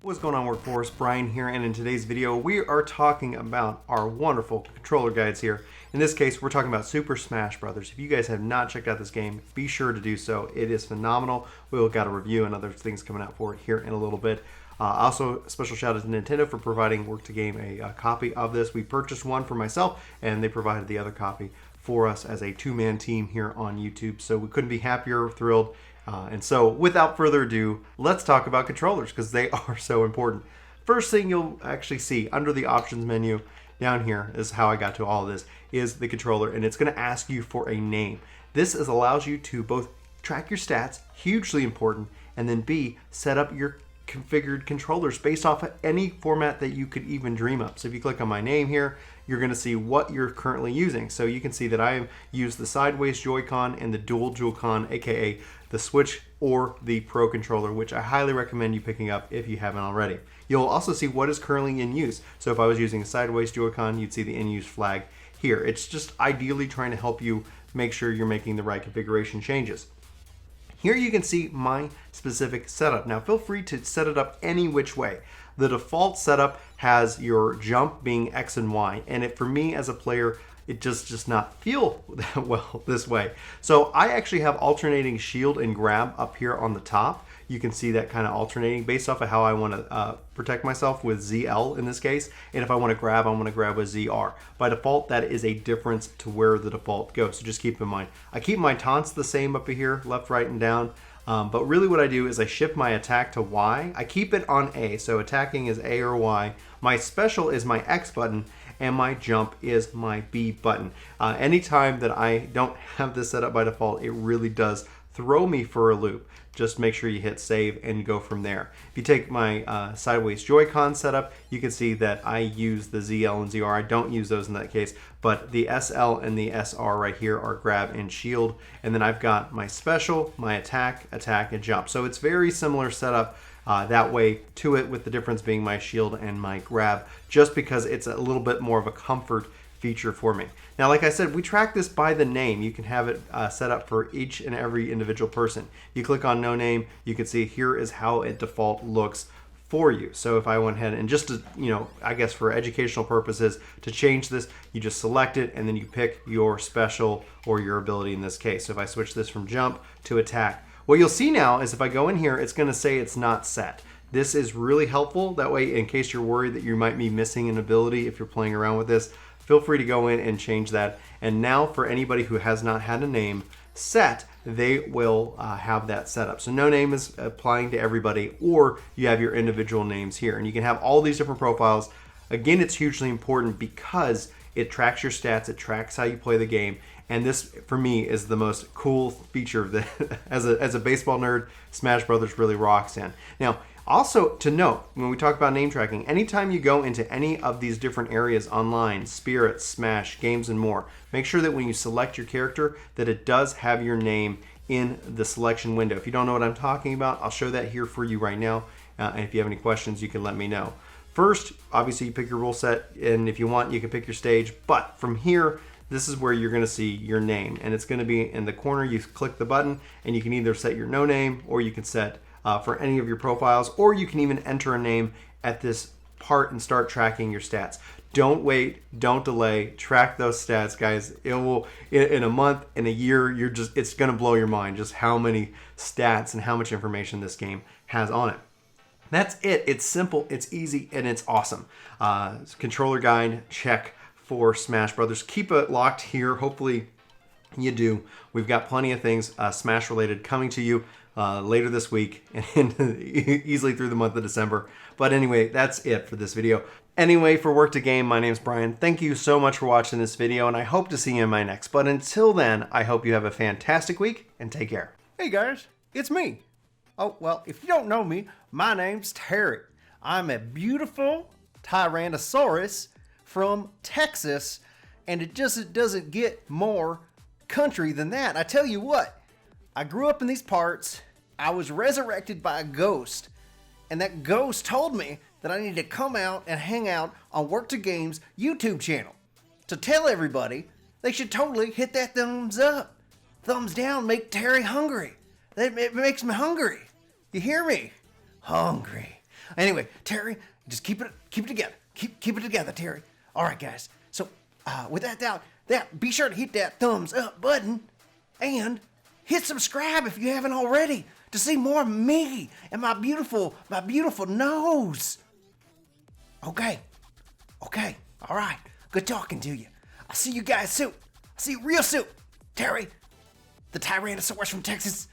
What's going on, Workforce? Brian here, and in today's video we are talking about our wonderful controller guides here. In this case, we're talking about Super Smash Brothers. If you guys have not checked out this game, be sure to do so. It is phenomenal. We've got a review and other things coming out for it here in a little bit. Also, a special shout out to Nintendo for providing Work To Game a copy of this. We purchased one for myself, and they provided the other copy for us as a two-man team here on YouTube. So we couldn't be happier, thrilled. And so without further ado, let's talk about controllers because they are so important. First thing you'll actually see under the options menu down here is how I got to all of this, is the controller, and it's going to ask you for a name. This allows you to both track your stats, hugely important, and then B, set up your configured controllers based off of any format that you could even dream up. So if you click on my name here, you're going to see what you're currently using. So you can see that I have used the sideways Joy-Con and the dual Joy-Con, aka the Switch or the Pro controller, which I highly recommend you picking up if you haven't already. You'll also see what is currently in use. So if I was using a sideways Joy-Con, you'd see the in-use flag here. It's just ideally trying to help you make sure you're making the right configuration changes. Here you can see my specific setup. Now feel free to set it up any which way. The default setup has your jump being X and Y, and for me as a player, it just does not feel that well this way. So I actually have alternating shield and grab up here on the top. You can see that kind of alternating based off of how I want to protect myself with ZL in this case. And if I want to grab with ZR. By default, that is a difference to where the default goes. So just keep in mind. I keep my taunts the same up here, left, right, and down. But really what I do is I shift my attack to Y. I keep it on A, so attacking is A or Y. My special is my X button, and my jump is my B button. Anytime that I don't have this set up by default, it really does throw me for a loop. Just make sure you hit save and go from there. If you take my sideways Joy-Con setup, you can see that I use the ZL and ZR. I don't use those in that case, but the SL and the SR right here are grab and shield. And then I've got my special, my attack, and jump. So it's very similar setup that way to it, with the difference being my shield and my grab, just because it's a little bit more of a comfort feature for me. Now, like I said, we track this by the name. You can have it set up for each and every individual person. You click on no name, you can see here is how it default looks for you. So if I went ahead and just to, I guess for educational purposes, to change this, you just select it and then you pick your special or your ability in this case. So if I switch this from jump to attack, what you'll see now is if I go in here, it's going to say it's not set. This is really helpful. That way, in case you're worried that you might be missing an ability if you're playing around with this, feel free to go in and change that. And now for anybody who has not had a name set, they will have that set up. So no name is applying to everybody, or you have your individual names here. And you can have all these different profiles. Again, it's hugely important because it tracks your stats, it tracks how you play the game. And this, for me, is the most cool feature of the as a baseball nerd, Smash Brothers really rocks in. Now, also to note, when we talk about name tracking, anytime you go into any of these different areas online, Spirit, Smash, Games, and more, make sure that when you select your character, that it does have your name in the selection window. If you don't know what I'm talking about, I'll show that here for you right now. And if you have any questions, you can let me know. First, obviously, you pick your rule set, and if you want, you can pick your stage. But from here, this is where you're going to see your name, and it's going to be in the corner. You click the button, and you can either set your no name, or you can set for any of your profiles, or you can even enter a name at this part and start tracking your stats. Don't wait, don't delay, track those stats, guys. It will, in a month, in a year, it's going to blow your mind just how many stats and how much information this game has on it. That's it. It's simple, it's easy, and it's awesome. Controller guide, check for Smash Brothers. Keep it locked here. Hopefully you do. We've got plenty of things Smash related coming to you later this week and easily through the month of December. But anyway, that's it for this video. Anyway, for Work To Game, my name's Brian. Thank you so much for watching this video, and I hope to see you in my next. But until then, I hope you have a fantastic week, and take care. Hey guys, it's me. Oh, well, if you don't know me, my name's Terry. I'm a beautiful Tyrannosaurus from Texas, and it just doesn't get more country than that. I tell you what, I grew up in these parts, I was resurrected by a ghost, and that ghost told me that I needed to come out and hang out on Work To Game's YouTube channel to tell everybody they should totally hit that thumbs up. Thumbs down make Terry hungry. It makes me hungry. You hear me? Hungry. Anyway, Terry, just keep it together. Keep it together, Terry. All right, guys. So, without doubt, be sure to hit that thumbs up button and hit subscribe if you haven't already to see more of me and my beautiful nose. Okay. All right. Good talking to you. I'll see you guys soon. I'll see you real soon. Terry, the Tyrannosaurus from Texas,